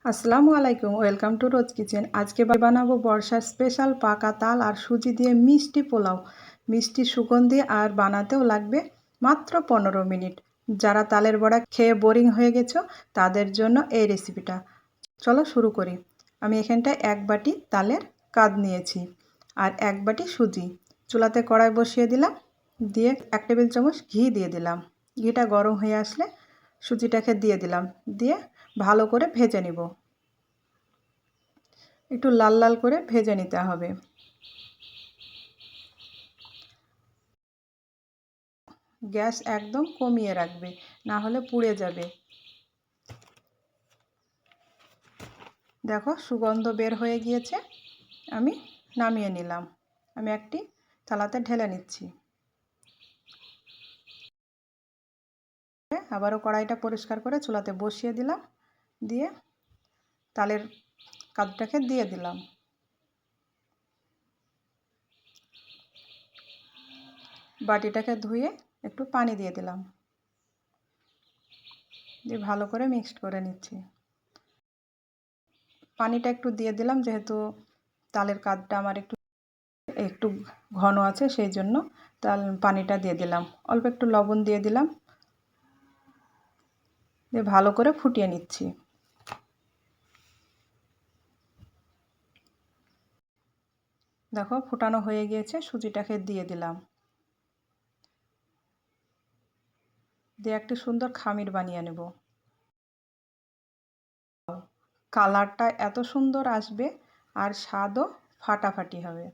আসসালামু আলাইকুম, welcome to rose kitchen. আজকে বানাবো বর্ষার স্পেশাল পাকা তাল আর সুজি দিয়ে মিষ্টি পোলাও। মিষ্টি সুগন্ধি আর বানাতেও লাগবে মাত্র 15 মিনিট। যারা তালের বড়া খেয়ে বোরিং হয়ে গেছো তাদের জন্য এই রেসিপিটা। চলো শুরু করি। আমি এখানটায় 1 বাটি তালের কাদ নিয়েছি আর 1 বাটি সুজি। চুলাতে কড়াই বসিয়ে দিলাম, দিয়ে 1 টেবিল চামচ ঘি দিয়ে দিলাম। ঘিটা গরম হয়ে আসলে সুজিটাকে দিয়ে দিলাম, দিয়ে ভালো করে ভেজে নিব। একটু লাল লাল করে ভেজে নিতে হবে। গ্যাস একদম কমিয়ে রাখবে, না হলে পুড়ে যাবে। দেখো সুগন্ধ বের হয়ে গিয়েছে, আমি নামিয়ে নিলাম। আমি একটি থালাতে ঢেলে নিচ্ছি। আবারও কড়াইটা পরিষ্কার করে চুলাতে বসিয়ে দিলাম, দিয়ে তালের কাদটাকে দিয়ে দিলাম। বাটিটাকে ধুয়ে একটু পানি দিয়ে দিলাম, দিয়ে ভালো করে মিক্সড করে নিচ্ছি। পানিটা একটু দিয়ে দিলাম যেহেতু তালের কাদটা আমার একটু একটু ঘন আছে, সেই জন্য পানিটা দিয়ে দিলাম। অল্প একটু লবণ দিয়ে দিলাম, দিয়ে ভালো করে ফুটিয়ে নিচ্ছি। দেখো ফুটানো হয়ে গিয়েছে, সুজিটাকে দিয়ে দিলাম, দিয়ে একটি সুন্দর খামির বানিয়ে নেব। কালারটা এত সুন্দর আসবে আর স্বাদও ফাটাফাটি হবে।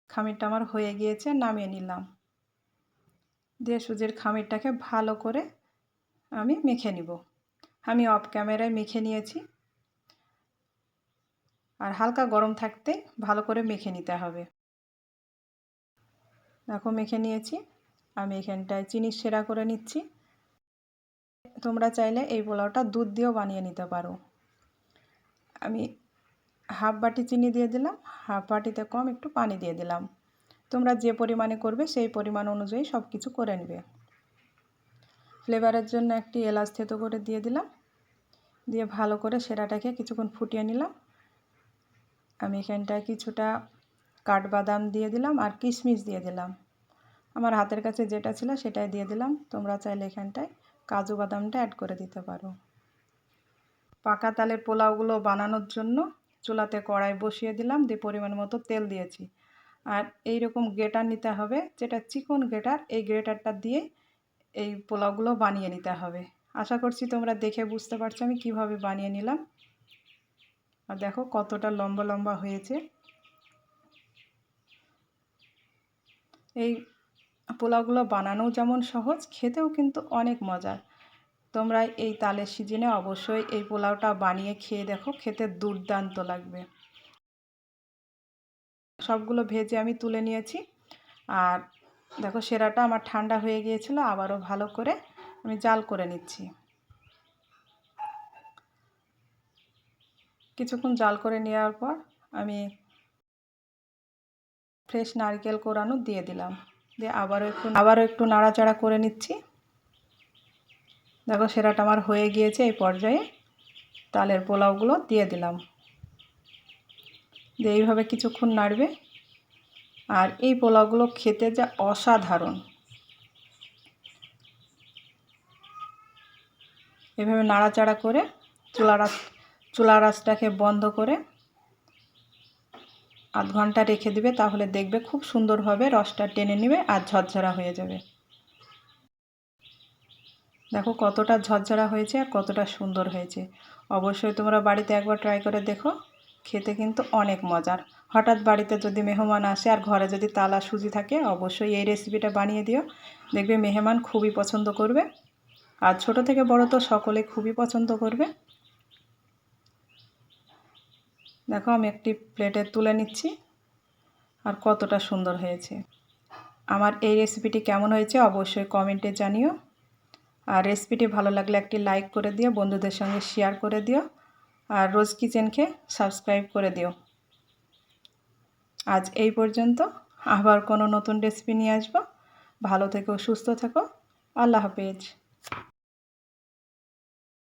খামিরটা আমার হয়ে গিয়েছে, নামিয়ে নিলাম। দিয়ে সুজির খামিরটাকে ভালো করে আমি মেখে নিব। আমি অফ ক্যামেরায় মেখে নিয়েছি, আর হালকা গরম থাকতে ভালো করে মেখে নিতে হবে। দেখো মেখে নিয়েছি। আমি এখানটায় চিনি সেরা করে নিচ্ছি। তোমরা চাইলে এই পোলাওটা দুধ দিয়েও বানিয়ে নিতে পারো। আমি হাফ বাটি চিনি দিয়ে দিলাম, হাফ বাটিতে কম একটু পানি দিয়ে দিলাম। তোমরা যে পরিমাণে করবে সেই পরিমাণ অনুযায়ী সব কিছু করে নেবে। ফ্লেভারের জন্য একটি এলাচ থেতো করে দিয়ে দিলাম, দিয়ে ভালো করে সেরাটাকে কিছুক্ষণ ফুটিয়ে নিলাম। আমি এখানটায় কিছুটা কাঠবাদাম দিয়ে দিলাম আর কিশমিশ দিয়ে দিলাম। আমার হাতের কাছে যেটা ছিল সেটাই দিয়ে দিলাম। তোমরা চাইলে এখানটায় কাজু বাদামটা অ্যাড করে দিতে পারো। পাকা তালের পোলাওগুলো বানানোর জন্য চুলাতে কড়াই বসিয়ে দিলাম, দিয়ে পরিমাণ মতো তেল দিয়েছি। আর এই রকম গ্রেটার নিতে হবে, যেটা চিকন গ্রেটার, এই গ্রেটারটা দিয়ে এই পোলাওগুলো বানিয়ে নিতে হবে। আশা করছি তোমরা দেখে বুঝতে পারছো আমি কিভাবে বানিয়ে নিলাম। আর দেখো কতটা লম্বা লম্বা হয়েছে। এই পোলাওগুলো বানানোও যেমন সহজ, খেতেও কিন্তু অনেক মজার। তোমরা এই তালের সিজনে অবশ্যই এই পোলাওটা বানিয়ে খেয়ে দেখো, খেতে দুর্দান্ত লাগবে। সবগুলো ভেজে আমি তুলে নিয়েছি। আর দেখো সেরাটা আমার ঠান্ডা হয়ে গিয়েছিল, আবারও ভালো করে আমি জাল করে নিচ্ছি। কিছুক্ষণ জাল করে নেওয়ার পর আমি ফ্রেশ নারকেল কোরানো দিয়ে দিলাম, দিয়ে আবারও একটু নাড়াচাড়া করে নিচ্ছি। দেখো সেরাটা আমার হয়ে গিয়েছে। এই পর্যায়ে তালের পোলাওগুলো দিয়ে দিলাম, দিয়ে এইভাবে কিছুক্ষণ নাড়বে। আর এই পোলাওগুলো খেতে যা অসাধারণ। এভাবে নাড়াচাড়া করে চুলার আঁচটাকে বন্ধ করে আধ ঘন্টা রেখে দিবে, তাহলে দেখবে খুব সুন্দরভাবে রসটা টেনে নেবে আর ঝরঝরা হয়ে যাবে। দেখো কতটা ঝরঝরা হয়েছে আর কতটা সুন্দর হয়েছে। অবশ্যই তোমরা বাড়িতে একবার ট্রাই করে দেখো, খেতে কিন্তু অনেক মজার। হঠাৎ বাড়িতে যদি মেহমান আসে আর ঘরে যদি তাল আর সুজি থাকে, অবশ্যই এই রেসিপিটা বানিয়ে দিও, দেখবে মেহমান খুবই পছন্দ করবে। আর ছোট থেকে বড় তো সকলে খুবই পছন্দ করবে। দেখো আমি একটি প্লেটে তুলে নিচ্ছি, আর কতটা সুন্দর হয়েছে। আমার এই রেসিপিটি কেমন হয়েছে অবশ্যই কমেন্টে জানিও। আর রেসিপিটি ভালো লাগলে একটি লাইক করে দিও, বন্ধুদের সঙ্গে শেয়ার করে দিও, আর রোজ কিচেনকে সাবস্ক্রাইব করে দিও। আজ এই পর্যন্ত। আবার কোনো নতুন রেসিপি নিয়ে আসবো। ভালো থেকো, সুস্থ থেকো। আল্লাহ হাফেজ।